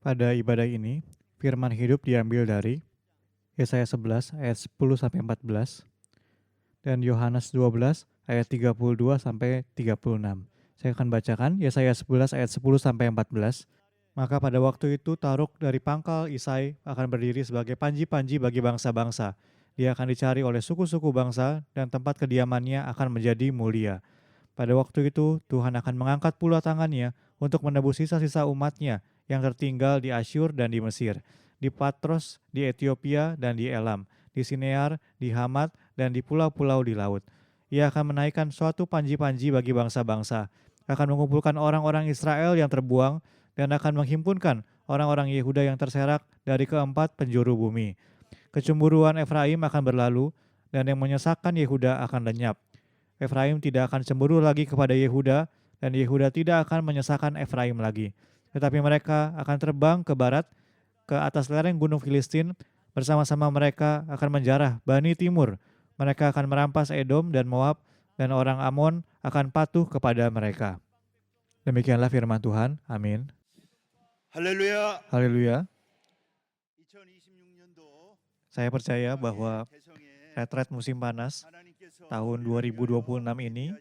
Pada ibadah ini, firman hidup diambil dari Yesaya 11 ayat 10-14 dan Yohanes 12 ayat 32-36. Saya akan bacakan Yesaya 11 ayat 10-14. Maka pada waktu itu Taruk dari pangkal Isai akan berdiri sebagai panji-panji bagi bangsa-bangsa. Dia akan dicari oleh suku-suku bangsa dan tempat kediamannya akan menjadi mulia. Pada waktu itu Tuhan akan mengangkat pula tangannya untuk menebus sisa-sisa umatnya yang tertinggal di Asyur dan di Mesir, di Patros, di Ethiopia dan di Elam, di Sinear, di Hamat, dan di pulau-pulau di laut. Ia akan menaikkan suatu panji-panji bagi bangsa-bangsa, akan mengumpulkan orang-orang Israel yang terbuang, dan akan menghimpunkan orang-orang Yehuda yang terserak dari keempat penjuru bumi. Kecemburuan Efraim akan berlalu, dan yang menyesakkan Yehuda akan lenyap. Efraim tidak akan cemburu lagi kepada Yehuda, dan Yehuda tidak akan menyesakkan Efraim lagi. Tetapi mereka akan terbang ke barat, ke atas lereng gunung Filistin, bersama-sama mereka akan menjarah Bani Timur. Mereka akan merampas Edom dan Moab, dan orang Amon akan patuh kepada mereka. Demikianlah firman Tuhan. Amin. 할렐루야. Haleluya. 2026년도 Saya percaya bahwa retret musim panas tahun 2026 ini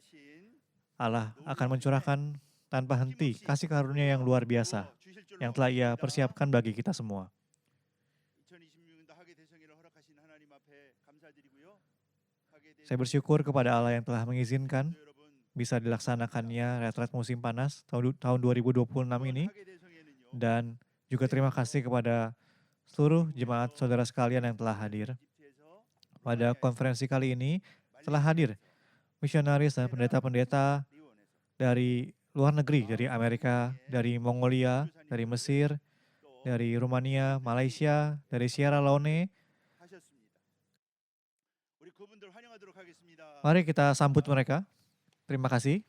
Allah akan mencurahkan tanpa henti kasih karunia yang luar biasa yang telah Ia persiapkan bagi kita semua. 2026년도 하계 대성회를 허락하신 하나님 앞에 감사드리고요. Saya bersyukur kepada Allah yang telah mengizinkan bisa dilaksanakannya retret musim panas tahun 2026 ini, dan juga terima kasih kepada seluruh jemaat saudara sekalian yang telah hadir. Pada konferensi kali ini telah hadir misionaris dan pendeta-pendeta dari luar negeri, dari Amerika, dari Mongolia, dari Mesir, dari Rumania, Malaysia, dari Sierra Leone. Mari kita sambut mereka. Terima kasih.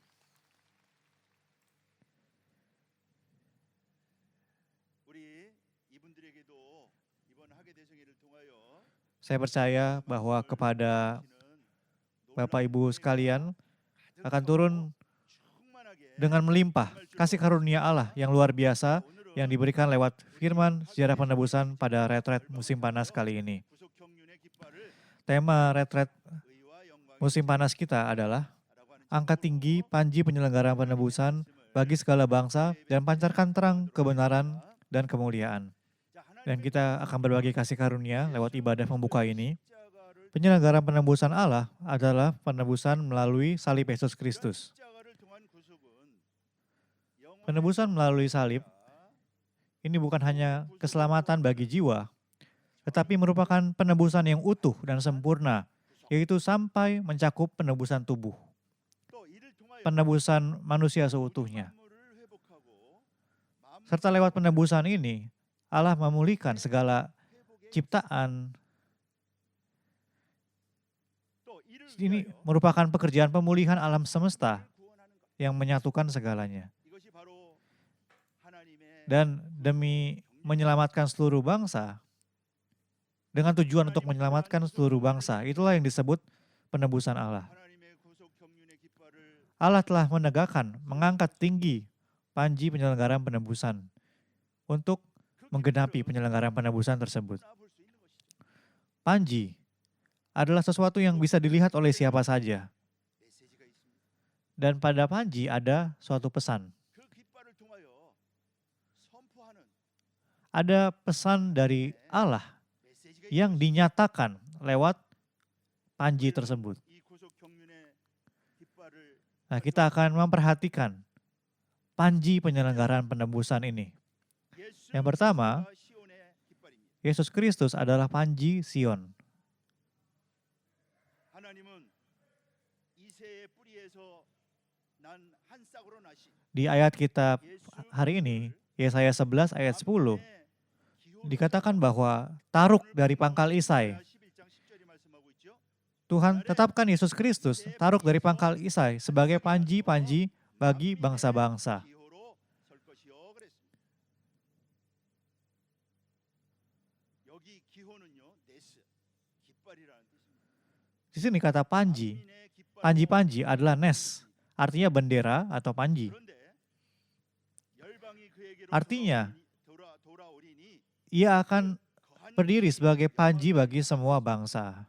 Saya percaya bahwa kepada Bapak Ibu sekalian akan turun dengan melimpah kasih karunia Allah yang luar biasa yang diberikan lewat firman sejarah penebusan pada retret musim panas kali ini. Tema retret musim panas kita adalah angkat tinggi panji penyelenggaraan penebusan bagi segala bangsa dan pancarkan terang kebenaran dan kemuliaan. Dan kita akan berbagi kasih karunia lewat ibadah pembuka ini. Penyelenggaraan penebusan Allah adalah penebusan melalui salib Yesus Kristus. Penebusan melalui salib ini bukan hanya keselamatan bagi jiwa, tetapi merupakan penebusan yang utuh dan sempurna, yaitu sampai mencakup penebusan tubuh, penebusan manusia seutuhnya. Serta lewat penebusan ini, Allah memulihkan segala ciptaan. Ini merupakan pekerjaan pemulihan alam semesta yang menyatukan segalanya. Dan demi menyelamatkan seluruh bangsa, dengan tujuan untuk menyelamatkan seluruh bangsa, itulah yang disebut penebusan Allah. Allah telah menegakkan, mengangkat tinggi panji penyelenggaraan penebusan untuk menggenapi penyelenggaraan penebusan tersebut. Panji adalah sesuatu yang bisa dilihat oleh siapa saja. Dan pada panji ada suatu pesan. Ada pesan dari Allah yang dinyatakan lewat panji tersebut. Nah, kita akan memperhatikan panji penyelenggaraan penebusan ini. Yang pertama, Yesus Kristus adalah panji Sion. Di ayat kita hari ini, Yesaya 11 ayat 10, dikatakan bahwa Taruk dari pangkal Isai. Tuhan tetapkan Yesus Kristus, Taruk dari pangkal Isai, sebagai panji-panji bagi bangsa-bangsa. Di sini kata panji, panji-panji adalah nes, artinya bendera atau panji. Artinya, ia akan berdiri sebagai panji bagi semua bangsa.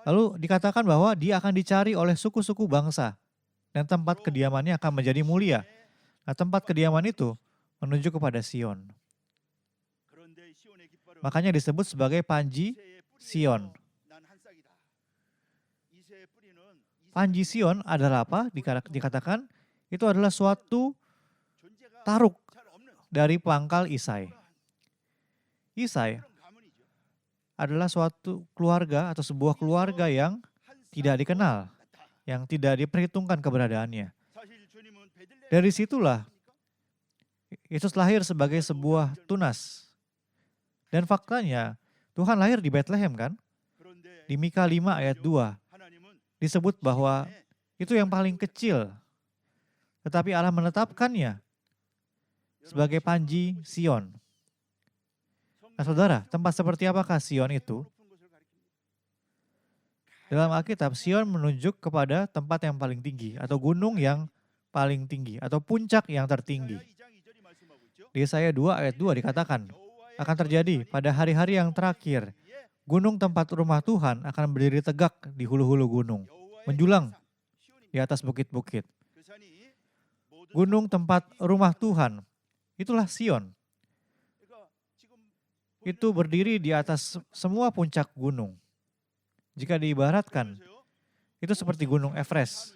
Lalu dikatakan bahwa dia akan dicari oleh suku-suku bangsa dan tempat kediamannya akan menjadi mulia. Nah, tempat kediaman itu menuju kepada Sion. Makanya disebut sebagai panji Sion. Panji Sion adalah apa? Dikatakan itu adalah suatu taruk dari pangkal Isai. Isai adalah suatu keluarga atau sebuah keluarga yang tidak dikenal, yang tidak diperhitungkan keberadaannya. Dari situlah Yesus lahir sebagai sebuah tunas. Dan faktanya Tuhan lahir di Bethlehem kan? Di Mika 5 ayat 2 disebut bahwa itu yang paling kecil. Tetapi Allah menetapkannya sebagai panji Sion. Nah saudara, tempat seperti apakah Sion itu? Dalam Alkitab, Sion menunjuk kepada tempat yang paling tinggi atau gunung yang paling tinggi atau puncak yang tertinggi. Di Yesaya 2 ayat 2 dikatakan, akan terjadi pada hari-hari yang terakhir, gunung tempat rumah Tuhan akan berdiri tegak di hulu-hulu gunung, menjulang di atas bukit-bukit. Gunung tempat rumah Tuhan, itulah Sion. Itu berdiri di atas semua puncak gunung. Jika diibaratkan, itu seperti gunung Everest.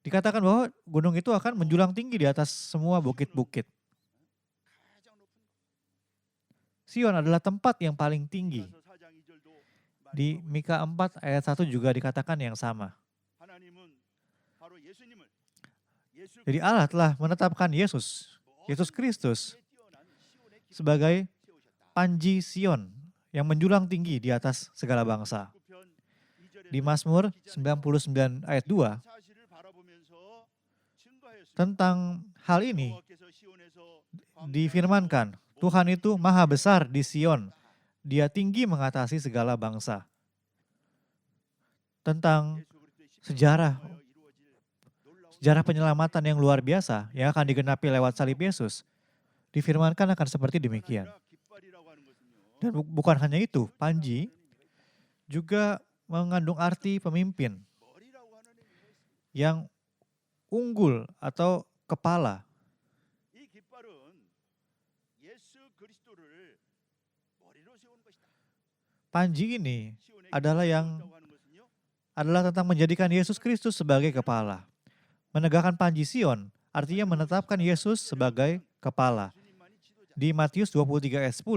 Dikatakan bahwa gunung itu akan menjulang tinggi di atas semua bukit-bukit. Sion adalah tempat yang paling tinggi. Di Mika 4 ayat 1 juga dikatakan yang sama. Jadi Allah telah menetapkan Yesus Kristus sebagai panji Sion yang menjulang tinggi di atas segala bangsa. Di Mazmur 99 ayat 2, tentang hal ini difirmankan, Tuhan itu maha besar di Sion, dia tinggi mengatasi segala bangsa. Tentang sejarah penyelamatan yang luar biasa yang akan digenapi lewat salib Yesus, difirmankan akan seperti demikian. Dan bukan hanya itu, panji juga mengandung arti pemimpin yang unggul atau kepala. Panji ini adalah tentang menjadikan Yesus Kristus sebagai kepala. Menegakkan panji Sion artinya menetapkan Yesus sebagai kepala. Di Matius 23 ayat 10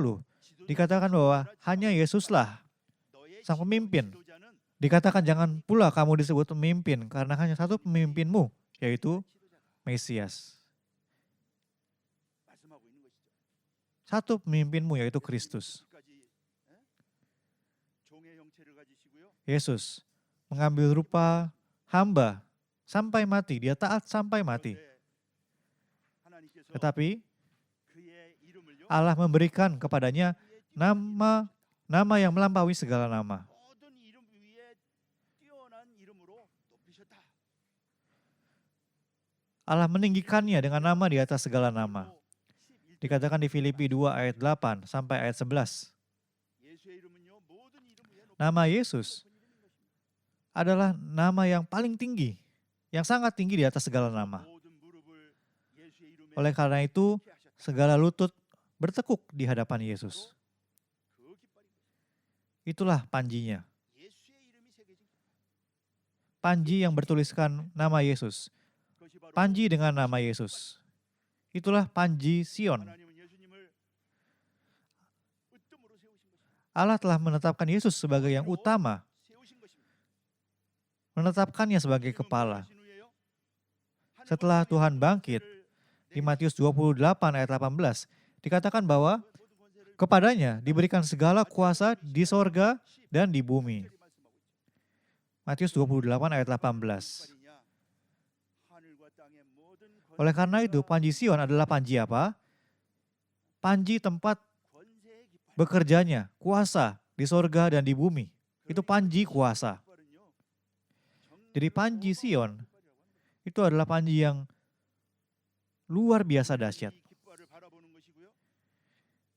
dikatakan bahwa hanya Yesuslah sang pemimpin. Dikatakan jangan pula kamu disebut pemimpin karena hanya satu pemimpinmu, yaitu Mesias. Satu pemimpinmu yaitu Kristus. Yesus mengambil rupa hamba sampai mati, dia taat sampai mati. Tetapi Allah memberikan kepadanya nama yang melampaui segala nama. Allah meninggikannya dengan nama di atas segala nama. Dikatakan di Filipi 2 ayat 8 sampai ayat 11. Nama Yesus adalah nama yang paling tinggi, yang sangat tinggi di atas segala nama. Oleh karena itu, segala lutut bertekuk di hadapan Yesus. Itulah panjinya. Panji yang bertuliskan nama Yesus. Panji dengan nama Yesus. Itulah panji Sion. Allah telah menetapkan Yesus sebagai yang utama. Menetapkannya sebagai kepala. Setelah Tuhan bangkit, di Matius 28 ayat 18, dikatakan bahwa kepadanya diberikan segala kuasa di sorga dan di bumi. Matius 28 ayat 18. Oleh karena itu, panji Sion adalah panji apa? Panji tempat bekerjanya, kuasa di sorga dan di bumi. Itu panji kuasa. Jadi panji Sion itu adalah panji yang luar biasa dahsyat. 이 깃발을 바라보는 것이고요.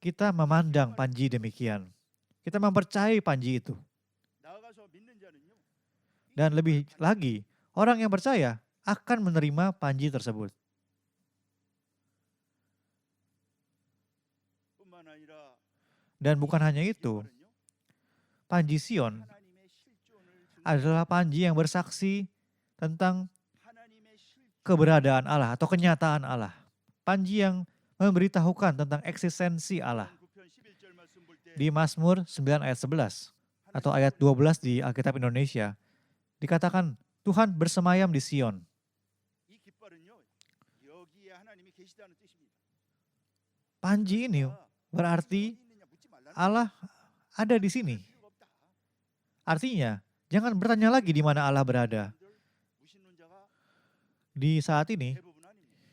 Kita memandang panji demikian. Kita mempercayai panji itu. 나아가서 믿는 자는요. Dan lebih lagi, orang yang percaya akan menerima panji tersebut. 뿐만 아니라 Dan bukan hanya itu, 깃발은요, panji Sion 하나님의 실존을 adalah panji yang bersaksi tentang 하나님의 실존 keberadaan Allah atau kenyataan Allah. Panji yang memberitahukan tentang eksistensi Allah. 9편 11절 말씀 볼 때 Di Mazmur 9 ayat 11 atau ayat 12 di Alkitab Indonesia dikatakan Tuhan bersemayam di Sion. 이 깃발은요. 여기에 하나님이 계시다는 뜻입니다. Panji ini berarti 어디 있느냐 묻지 말라는 Allah ada di sini. 필요가 없다. Artinya, jangan bertanya lagi di mana Allah berada. 무신론자가 Di saat ini, 대부분 아닙니다.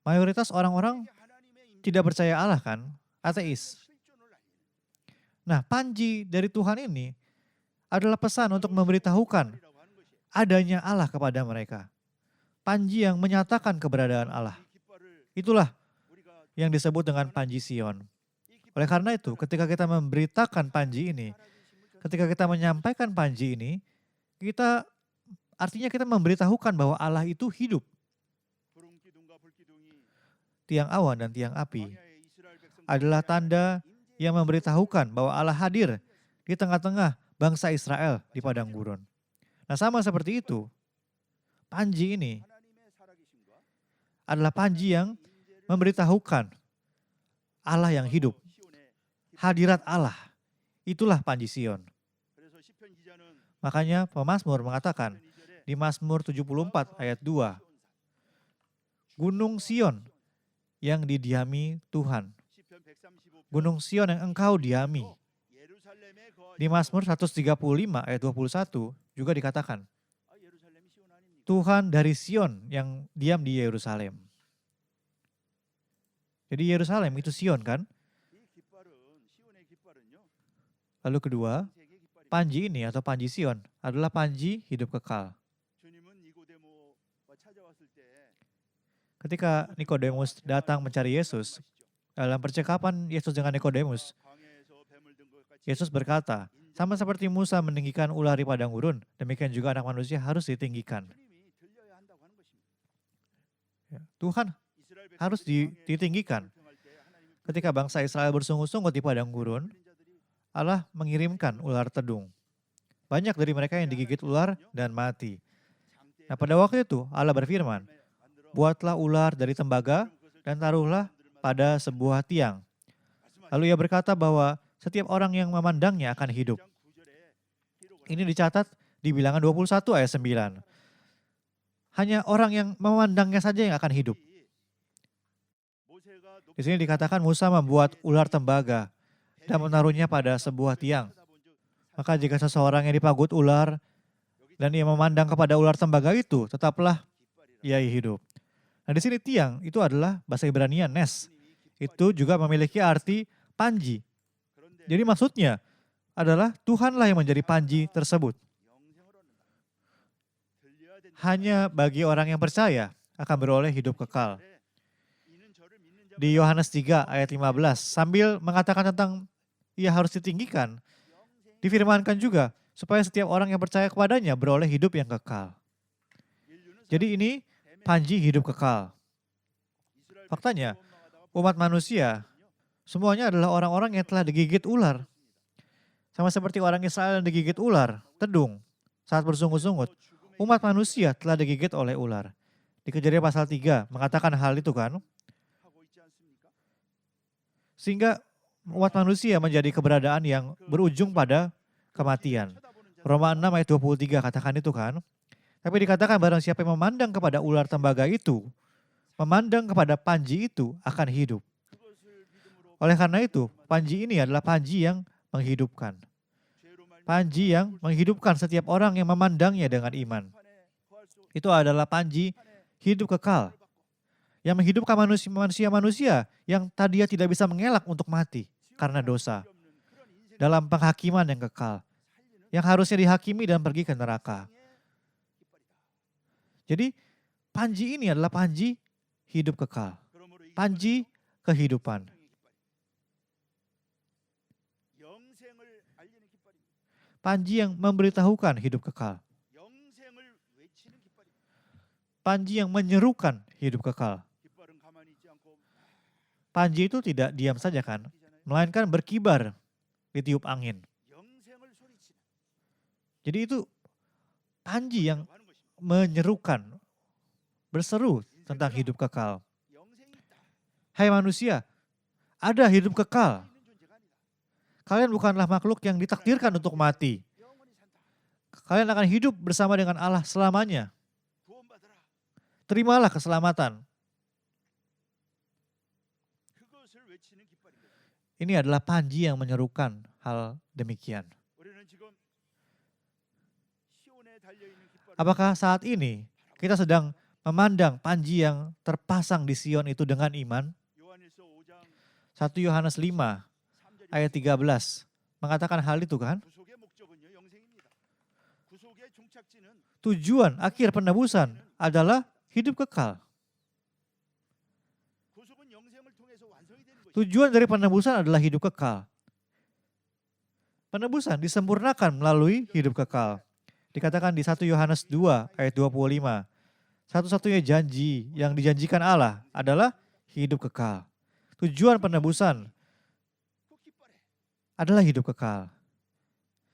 mayoritas orang-orang 이게 하나님의 임재 tidak percaya Allah kan, ateis. 실존을 알리는 Nah, panji dari Tuhan ini adalah pesan untuk memberitahukan 깃발이라고 하는 것이에요. adanya Allah kepada mereka. Panji yang menyatakan keberadaan Allah. 이 깃발을 Itulah 우리가 yang disebut dengan panji Sion. 이 깃발을 Oleh karena itu, ketika kita memberitakan panji ini, 살아계심을 ketika kita menyampaikan panji ini, artinya kita memberitahukan bahwa Allah itu hidup. 구름 기둥과 불 기둥이 Tiang awan dan tiang api 광야의 이스라엘 백성들 adalah tanda yang memberitahukan bahwa Allah hadir di tengah-tengah bangsa Israel di padang gurun. Nah, sama seperti itu, panji ini 하나님의 살아계심과 adalah panji yang memberitahukan Allah yang hidup, 시온의 hadirat Allah. Itulah panji Sion. 그래서 시편 기자는 Makanya pemazmur mengatakan 2절에 di Mazmur 74 ayat 2, Gunung Sion yang didiami Tuhan. 시편 135편 Gunung Sion yang engkau diami. 예루살렘에 Di Mazmur 135 ayat 21 juga dikatakan, 예루살렘이 시온 아닙니까? Tuhan dari Sion yang diam di Yerusalem. Jadi Yerusalem itu Sion kan? 이 깃발은 시온의 깃발은요. Lalu kedua, 세계 깃발이 panji ini atau panji Sion adalah panji hidup kekal. 주님은 니고데모가 찾아왔을 때 Ketika Nikodemus datang mencari Yesus, dalam percakapan Yesus dengan Nikodemus, 광야에서 뱀을 든 것 같이 Yesus berkata, sama seperti Musa meninggikan ular di padang gurun, demikian juga anak manusia harus ditinggikan. 주님이 들려야 한다고 하는 것입니다. Ya, Tuhan 이스라엘 harus 백성들이 광야에서 ditinggikan. 불평할 때 하나님은 Ketika bangsa Israel bersungut-sungut di padang gurun, 불린 자들이 Allah mengirimkan ular tedung. Banyak dari mereka yang digigit ular dan mati. Nah, pada waktu itu Allah berfirman, buatlah ular dari tembaga dan taruhlah pada sebuah tiang. Lalu ia berkata bahwa setiap orang yang memandangnya akan hidup. Ini dicatat di Bilangan 21 ayat 9. Hanya orang yang memandangnya saja yang akan hidup. Di sini dikatakan Musa membuat ular tembaga dan menaruhnya pada sebuah tiang. Maka jika seseorang yang dipagut ular dan ia memandang kepada ular tembaga itu, tetaplah ia hidup. Nah, di sini tiang itu adalah bahasa Ibrani nes. Itu juga memiliki arti panji. Jadi maksudnya adalah Tuhanlah yang menjadi panji tersebut. Hanya bagi orang yang percaya akan beroleh hidup kekal. Di Yohanes 3 ayat 15 sambil mengatakan tentang ia harus ditinggikan, difirmankan juga supaya setiap orang yang percaya kepadanya beroleh hidup yang kekal. Jadi ini panji hidup kekal. Faktanya, umat manusia semuanya adalah orang-orang yang telah digigit ular. Sama seperti orang Israel yang digigit ular, tedung, saat bersungut-sungut. Umat manusia telah digigit oleh ular. Di Kejadian pasal 3 mengatakan hal itu kan. Sehingga umat manusia menjadi keberadaan yang berujung pada kematian. Roma 6 ayat 23 katakan itu kan. Tapi dikatakan barang siapa yang memandang kepada ular tembaga itu, memandang kepada panji itu akan hidup. Oleh karena itu, panji ini adalah panji yang menghidupkan. Panji yang menghidupkan setiap orang yang memandangnya dengan iman. Itu adalah panji hidup kekal. Yang menghidupkan manusia-manusia yang tadinya tidak bisa mengelak untuk mati karena dosa. Dalam penghakiman yang kekal. Yang harusnya dihakimi dan pergi ke neraka. Jadi panji ini adalah panji hidup kekal. Panji kehidupan. Panji yang memberitahukan hidup kekal. Panji yang menyerukan hidup kekal. Panji itu tidak diam saja kan, melainkan berkibar ditiup angin. Jadi itu panji yang menyerukan, berseru tentang hidup kekal. Hai manusia, ada hidup kekal. Kalian bukanlah makhluk yang ditakdirkan untuk mati. Kalian akan hidup bersama dengan Allah selamanya. Terimalah keselamatan. Ini adalah panji yang menyerukan hal demikian. Apakah saat ini kita sedang memandang panji yang terpasang di Sion itu dengan iman? 1 Yohanes 5 ayat 13 mengatakan hal itu kan? Tujuan akhir penebusan adalah hidup kekal. Tujuan dari penebusan adalah hidup kekal. Penebusan disempurnakan melalui hidup kekal. Dikatakan di 1 Yohanes 2 ayat 25. Satu-satunya janji yang dijanjikan Allah adalah hidup kekal. Tujuan penebusan adalah hidup kekal.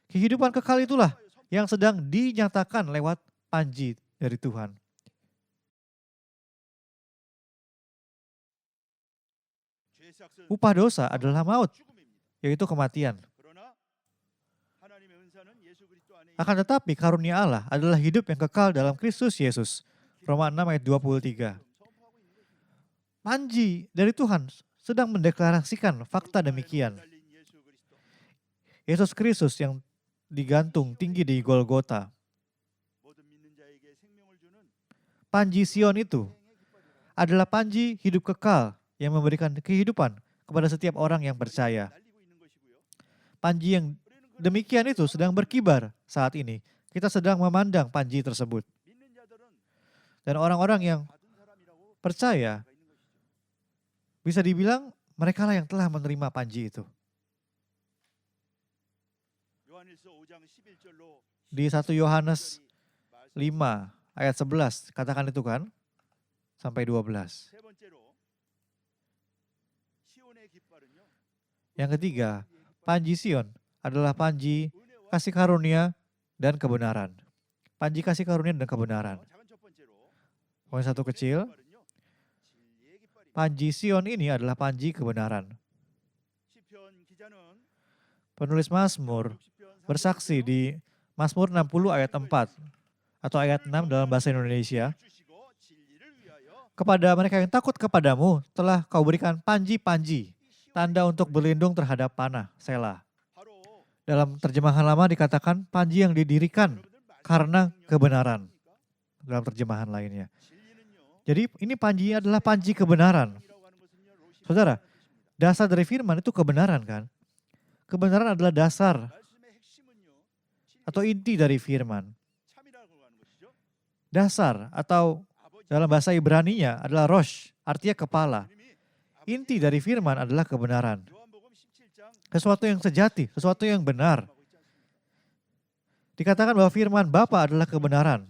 Kehidupan kekal itulah yang sedang dinyatakan lewat panji dari Tuhan. Upah dosa adalah maut, yaitu kematian. Akan tetapi karunia Allah adalah hidup yang kekal dalam Kristus Yesus. Roma 6 ayat 23. Panji dari Tuhan sedang mendeklarasikan fakta demikian. Yesus Kristus yang digantung tinggi di Golgota. Panji Sion itu adalah panji hidup kekal yang memberikan kehidupan kepada setiap orang yang percaya. Panji yang demikian itu sedang berkibar saat ini. Kita sedang memandang panji tersebut. Dan orang-orang yang percaya bisa dibilang mereka lah yang telah menerima panji itu. Di 1 Yohanes 5 ayat 11 katakan itu kan sampai 12. Yang ketiga, panji Sion adalah panji kasih karunia dan kebenaran. Panji kasih karunia dan kebenaran. Poin satu kecil, panji Sion ini adalah panji kebenaran. Penulis Mazmur bersaksi di Mazmur 60 ayat 4 atau ayat 6 dalam bahasa Indonesia. Kepada mereka yang takut kepadamu telah kau berikan panji-panji, tanda untuk berlindung terhadap panah, Selah. Dalam terjemahan lama dikatakan panji yang didirikan karena kebenaran. Dalam terjemahan lainnya. Jadi ini panji adalah panji kebenaran. Saudara, dasar dari firman itu kebenaran kan? Kebenaran adalah dasar atau inti dari firman. Dasar atau dalam bahasa Ibraninya adalah rosh, artinya kepala. Inti dari firman adalah kebenaran. Sesuatu yang sejati, sesuatu yang benar. Dikatakan bahwa firman Bapa adalah kebenaran.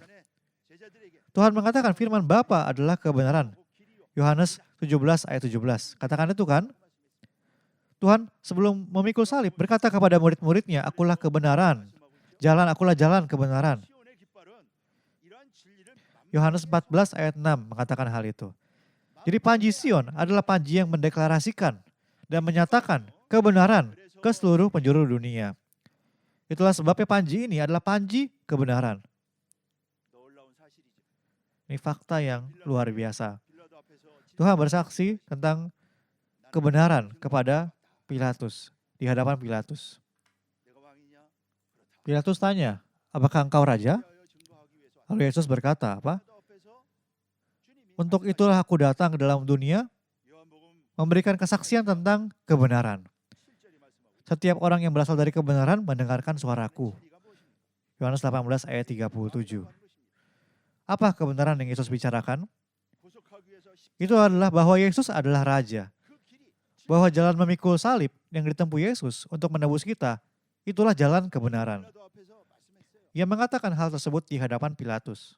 Tuhan mengatakan firman Bapa adalah kebenaran. Yohanes 17 ayat 17. Katakan itu kan? Tuhan sebelum memikul salib berkata kepada murid-muridnya, akulah kebenaran. Akulah jalan kebenaran. Yohanes 14 ayat 6 mengatakan hal itu. Jadi panji Sion adalah panji yang mendeklarasikan dan menyatakan kebenaran ke seluruh penjuru dunia. Itulah sebabnya panji ini adalah panji kebenaran. Ini fakta yang luar biasa. Tuhan bersaksi tentang kebenaran kepada Pilatus, di hadapan Pilatus. Pilatus tanya, apakah engkau raja? Lalu Yesus berkata, apa? Untuk itulah aku datang ke dalam dunia, memberikan kesaksian tentang kebenaran. Setiap orang yang berasal dari kebenaran mendengarkan suaraku. Yohanes 18 ayat 37. Apa kebenaran yang Yesus bicarakan? itu adalah bahwa Yesus adalah Raja. Bahwa jalan memikul salib yang ditempuh Yesus untuk menebus kita, itulah jalan kebenaran. Ia mengatakan hal tersebut di hadapan Pilatus.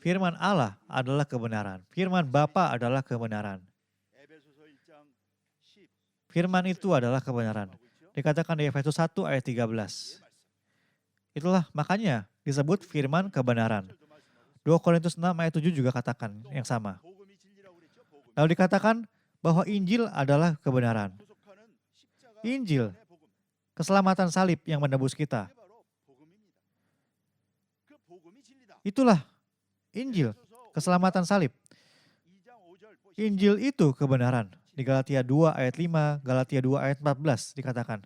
Firman Allah adalah kebenaran. Firman Bapa adalah kebenaran. Firman itu adalah kebenaran. Dikatakan di Efesus 1 ayat 13. Itulah makanya disebut firman kebenaran. 2 Korintus 6 ayat 7 juga katakan yang sama. Lalu dikatakan bahwa Injil adalah kebenaran. Injil, keselamatan salib yang menebus kita. Itulah Injil, keselamatan salib. Injil itu kebenaran. Di Galatia 2 ayat 5, Galatia 2 ayat 14 dikatakan.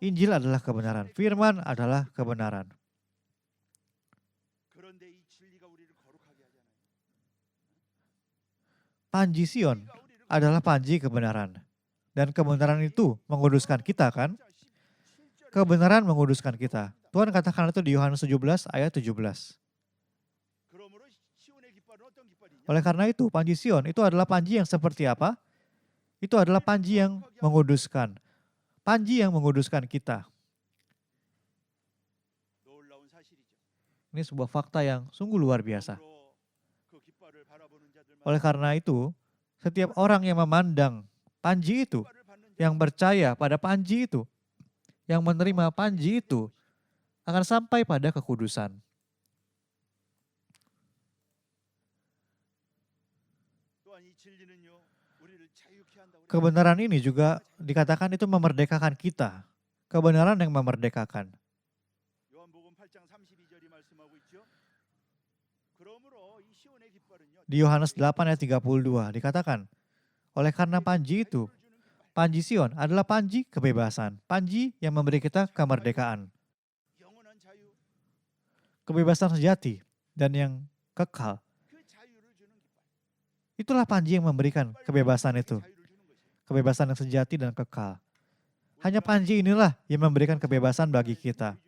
Injil adalah kebenaran. Firman adalah kebenaran. Panji Sion adalah panji kebenaran. Dan kebenaran itu menguduskan kita kan? Kebenaran menguduskan kita. Tuhan katakan itu di Yohanes 17 ayat 17. Oleh karena itu, panji Sion itu adalah panji yang seperti apa? Itu adalah panji yang menguduskan. Panji yang menguduskan kita. Ini sebuah fakta yang sungguh luar biasa. Oleh karena itu, setiap orang yang memandang panji itu, yang percaya pada panji itu, yang menerima panji itu, akan sampai pada kekudusan. Kebenaran ini juga dikatakan itu memerdekakan kita. Kebenaran yang memerdekakan. Di Yohanes 8 ayat 32 dikatakan, oleh karena panji itu, panji Sion adalah panji kebebasan. Panji yang memberi kita kemerdekaan. Kebebasan sejati dan yang kekal. Itulah panji yang memberikan kebebasan itu. Kebebasan yang sejati dan kekal. Hanya panji inilah yang memberikan kebebasan bagi kita.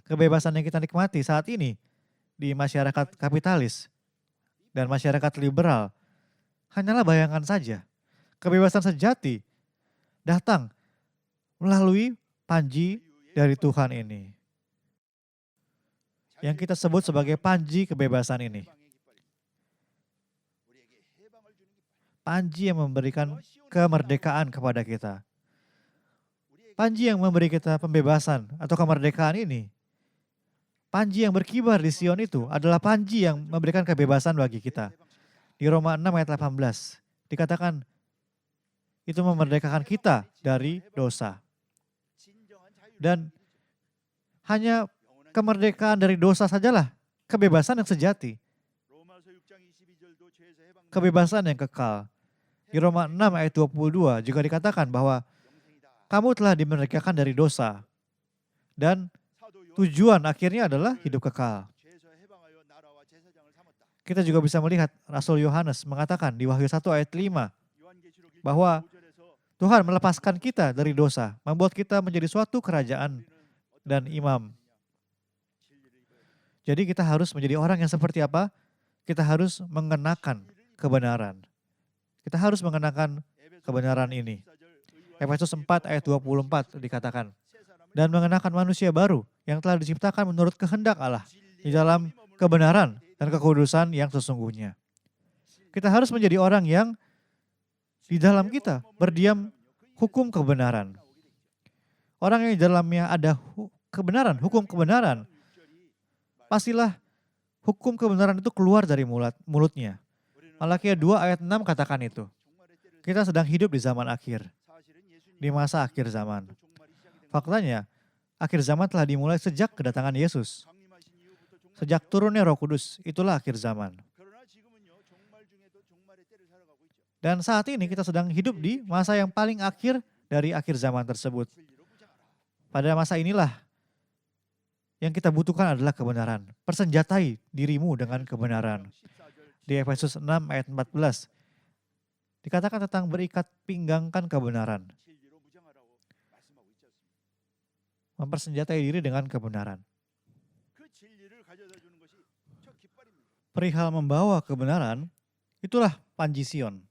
Kebebasan yang kita nikmati saat ini di masyarakat kapitalis dan masyarakat liberal hanyalah bayangan saja. Kebebasan sejati datang melalui panji dari Tuhan ini. Yang kita sebut sebagai panji kebebasan ini. Panji yang memberikan kemerdekaan kepada kita. Panji yang memberi kita pembebasan atau kemerdekaan ini. Panji yang berkibar di Sion itu adalah panji yang memberikan kebebasan bagi kita. Di Roma 6 ayat 18 dikatakan itu memerdekakan kita dari dosa. Dan hanya kemerdekaan dari dosa sajalah kebebasan yang sejati. Kebebasan yang kekal. Di Roma 6 ayat 22 juga dikatakan bahwa kamu telah dimerdekakan dari dosa. Dan tujuan akhirnya adalah hidup kekal. Kita juga bisa melihat Rasul Yohanes mengatakan di Wahyu 1 ayat 5 bahwa Tuhan melepaskan kita dari dosa, membuat kita menjadi suatu kerajaan dan imam. Jadi kita harus menjadi orang yang seperti apa? Kita harus mengenakan kebenaran. Kita harus mengenakan kebenaran ini. Efesus 4 ayat 24 dikatakan. Dan mengenakan manusia baru yang telah diciptakan menurut kehendak Allah di dalam kebenaran dan kekudusan yang sesungguhnya. Kita harus menjadi orang yang di dalam kita berdiam hukum kebenaran. Orang yang di dalamnya ada kebenaran, hukum kebenaran, pastilah hukum kebenaran itu keluar dari mulutnya. Malakia 2 ayat 6 katakan itu. Kita sedang hidup di zaman akhir. Di masa akhir zaman. Faktanya, akhir zaman telah dimulai sejak kedatangan Yesus. Sejak turunnya Roh Kudus, itulah akhir zaman. Dan saat ini kita sedang hidup di masa yang paling akhir dari akhir zaman tersebut. Pada masa inilah yang kita butuhkan adalah kebenaran. Persenjatai dirimu dengan kebenaran. Di Efesus 6 ayat 14 dikatakan tentang berikat pinggangkan kebenaran. mempersenjatai diri dengan kebenaran. 그 진리를 가져다 주는 것이 저 깃발입니다. Perihal membawa kebenaran, itulah panji Sion.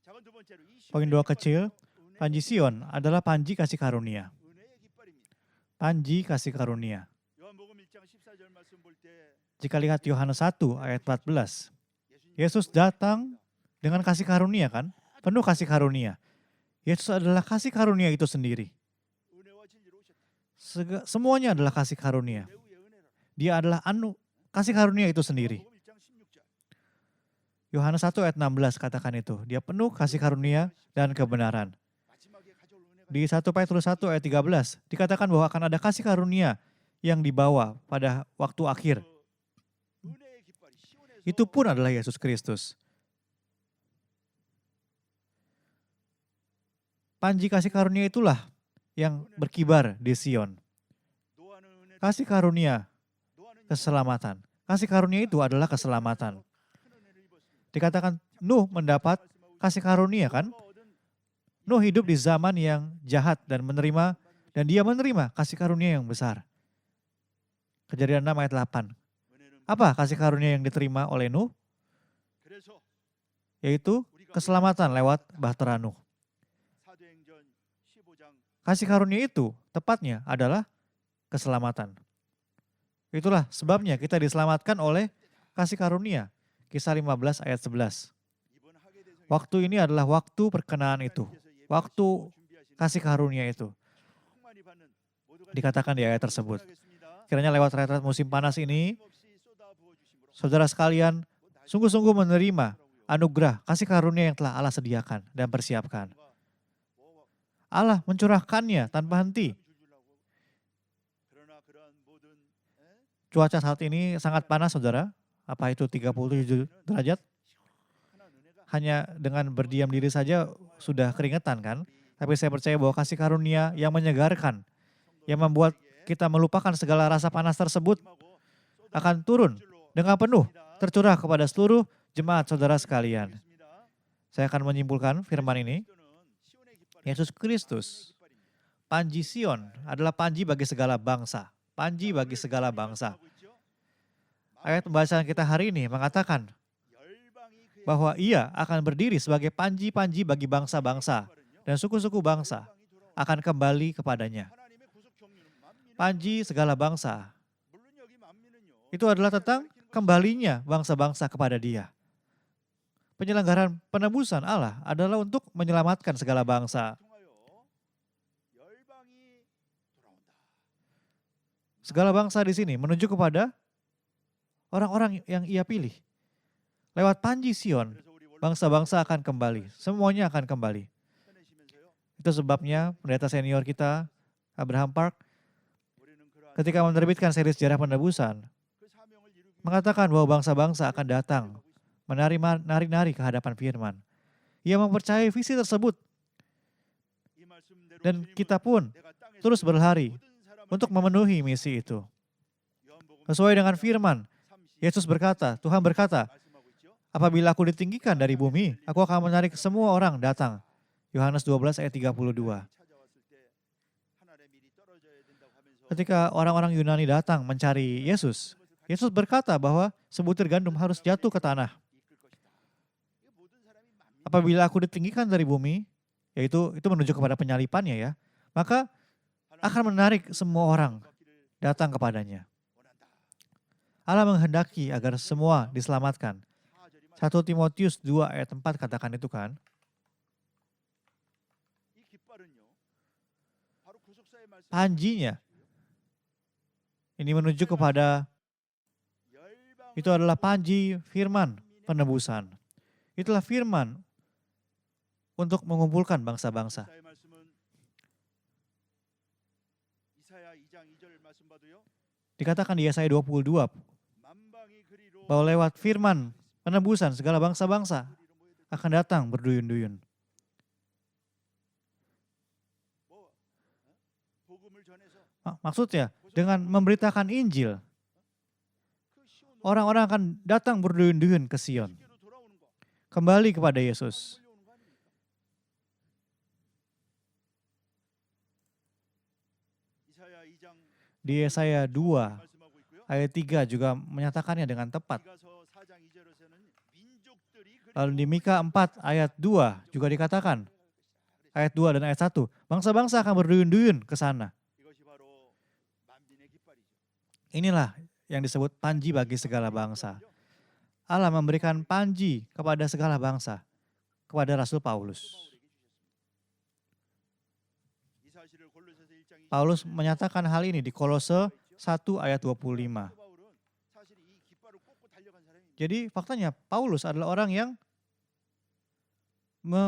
작은 두 번째로 이 Poin 시온의 dua 깃발은요, kecil, 은혜의 panji Sion adalah panji kasih karunia. 은혜의 깃발입니다. Panji kasih karunia. 요한복음 1장 14절 말씀 볼 때 Jika lihat Yohanes 1 ayat 14, 예수님 Yesus datang dengan kasih karunia kan? Penuh kasih karunia. Yesus adalah kasih karunia itu sendiri. 은혜와 진리로 오셨다. Semuanya adalah kasih karunia. 은혜 위에 은혜라. Dia adalah kasih karunia itu sendiri. 요한복음 1장 16절. Yohanes 1 ayat 16 katakan itu. Dia penuh kasih karunia dan kebenaran. 마지막에 가져올 은혜가 Di 1 Petrus 1 ayat 13 dikatakan bahwa akan ada kasih karunia yang dibawa pada waktu akhir. 그 은혜의 깃발이 시온에서 Itu pun adalah Yesus Kristus. Panji kasih karunia itulah yang berkibar di Sion. 노아는 은혜를 Kasih karunia, 노아는 keselamatan. Kasih karunia itu adalah keselamatan. 큰 은혜를 입었습니다. Dikatakan Nuh mendapat kasih karunia kan? Nuh hidup di zaman yang jahat dan dia menerima kasih karunia yang besar. Kejadian 6 ayat 8. 은혜는 Apa kasih karunia yang diterima oleh Nuh? 그래서 Yaitu keselamatan lewat bahtera Nuh. 사도행전 15장 Kasih karunia itu tepatnya adalah keselamatan. Itulah sebabnya kita diselamatkan oleh kasih karunia. Kisah 15 ayat 11. 이번 하게 대성에 Waktu ini adalah waktu perkenaan itu. Waktu kasih karunia itu. 충만히 받는 모두가 Dikatakan di ayat tersebut. 하겠습니다. Kiranya lewat retret musim panas ini, 없이 쏟아 부어 주심으로 saudara sekalian sungguh-sungguh menerima anugerah kasih karunia yang telah Allah sediakan dan persiapkan. Allah mencurahkannya tanpa henti. 그러나 그러한 모든 Cuaca saat ini sangat panas, saudara. Apa itu 37 derajat? 시원한 은혜가 Hanya dengan berdiam diri saja sudah keringetan kan? Tapi saya percaya bahwa kasih karunia yang menyegarkan, yang membuat kita melupakan segala rasa panas tersebut 임하고 akan turun dengan penuh tercurah kepada seluruh jemaat saudara sekalian. Saya akan menyimpulkan firman ini. Yesus Kristus, panji Sion adalah panji bagi segala bangsa. Panji bagi segala bangsa. Ayat pembahasan kita hari ini mengatakan bahwa ia akan berdiri sebagai panji-panji bagi bangsa-bangsa dan suku-suku bangsa akan kembali kepadanya. Panji segala bangsa itu adalah tentang kembalinya bangsa-bangsa kepada dia. Penyelenggaraan penebusan Allah adalah untuk menyelamatkan segala bangsa. Segala bangsa di sini menuju kepada orang-orang yang ia pilih. Lewat panji Sion, bangsa-bangsa akan kembali. Semuanya akan kembali. Itu sebabnya pendeta senior kita, Abraham Park, ketika menerbitkan seri sejarah penebusan, mengatakan bahwa bangsa-bangsa akan datang, menari-nari ke hadapan firman. Ia mempercayai visi tersebut. Dan kita pun terus berlari untuk memenuhi misi itu. Sesuai dengan firman, Yesus berkata, Tuhan berkata, apabila aku ditinggikan dari bumi, aku akan menarik semua orang datang. Yohanes 12 ayat 32. Ketika orang-orang Yunani datang mencari Yesus, Yesus berkata bahwa sebutir gandum harus jatuh ke tanah. Apabila aku ditinggikan dari bumi, yaitu itu menuju kepada penyalipannya ya, maka akan menarik semua orang datang kepadanya. Allah menghendaki agar semua diselamatkan. 1 Timotius 2 ayat 4 katakan itu kan. Panjinya ini menuju kepada, itu adalah panji firman penebusan. Itulah firman untuk mengumpulkan bangsa-bangsa. Dikatakan di Yesaya 22 bahwa lewat firman penebusan segala bangsa-bangsa akan datang berduyun-duyun. Maksudnya dengan memberitakan Injil, orang-orang akan datang berduyun-duyun ke Sion. Kembali kepada Yesus. Di Yesaya 2 ayat 3 juga menyatakannya dengan tepat. Lalu di Mika 4 ayat 2 juga dikatakan, ayat 2 dan ayat 1, bangsa-bangsa akan berduyun-duyun ke sana. Inilah yang disebut panji bagi segala bangsa. Allah memberikan panji kepada segala bangsa, kepada Rasul Paulus. Paulus menyatakan hal ini di Kolose 1 ayat 25. Jadi faktanya Paulus adalah orang yang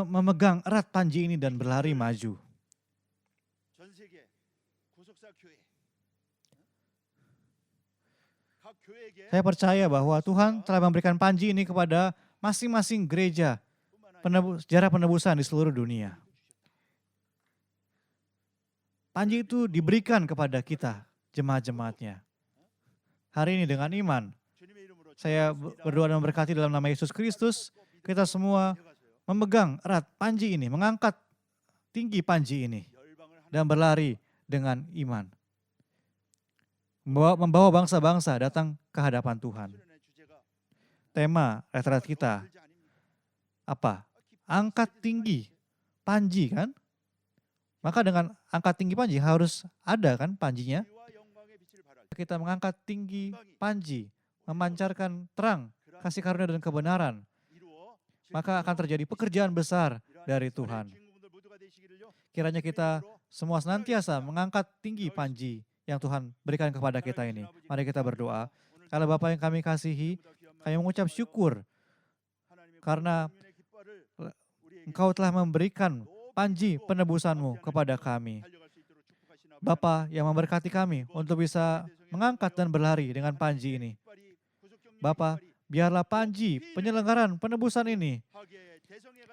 memegang erat panji ini dan berlari maju. Saya percaya bahwa Tuhan telah memberikan panji ini kepada masing-masing gereja sejarah penebusan di seluruh dunia. Panji itu diberikan kepada kita, jemaat-jemaatnya. Hari ini dengan iman, saya berdoa dan memberkati dalam nama Yesus Kristus, kita semua memegang erat panji ini, mengangkat tinggi panji ini, dan berlari dengan iman. Membawa bangsa-bangsa datang ke hadapan Tuhan. Tema retret kita apa? Angkat tinggi panji kan? Maka dengan angkat tinggi panji harus ada kan panjinya. Kita mengangkat tinggi panji, memancarkan terang, kasih karunia dan kebenaran. Maka akan terjadi pekerjaan besar dari Tuhan. Kiranya kita semua senantiasa mengangkat tinggi panji yang Tuhan berikan kepada kita ini. Mari kita berdoa. Allah Bapa yang kami kasihi, kami mengucap syukur karena Engkau telah memberikan panji penebusan-Mu kepada kami. Bapa yang memberkati kami untuk bisa mengangkat dan berlari dengan panji ini. Bapa, biarlah panji penyelenggaran penebusan ini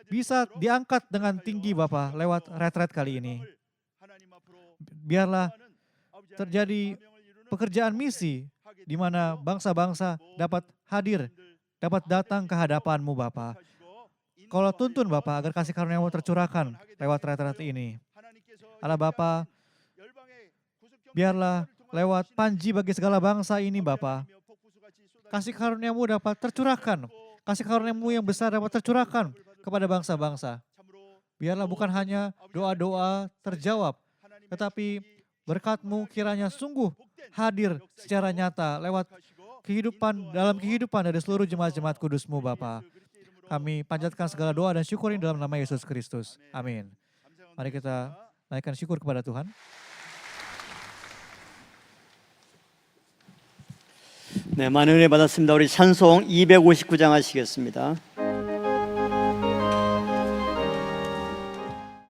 bisa diangkat dengan tinggi Bapa lewat retret kali ini. Biarlah terjadi pekerjaan misi di mana bangsa-bangsa dapat hadir, dapat datang ke hadapan-Mu Bapa. Kalau tuntun Bapa agar kasih karunia-Mu tercurahkan lewat retret ini. Allah Bapa, biarlah lewat panji bagi segala bangsa ini Bapa, kasih karunia-Mu dapat tercurahkan, kasih karunia-Mu yang besar dapat tercurahkan kepada bangsa-bangsa. Biarlah bukan hanya doa-doa terjawab, tetapi berkat-Mu kiranya sungguh hadir secara nyata lewat dalam kehidupan dari seluruh jemaat-jemaat kudus-Mu Bapa. Kami panjatkan segala doa dan syukur ini dalam nama Yesus Kristus. Amin. Mari kita naikkan syukur kepada Tuhan. 네, 많은 은혜 받았습니다. 우리 찬송 259장 하시겠습니다.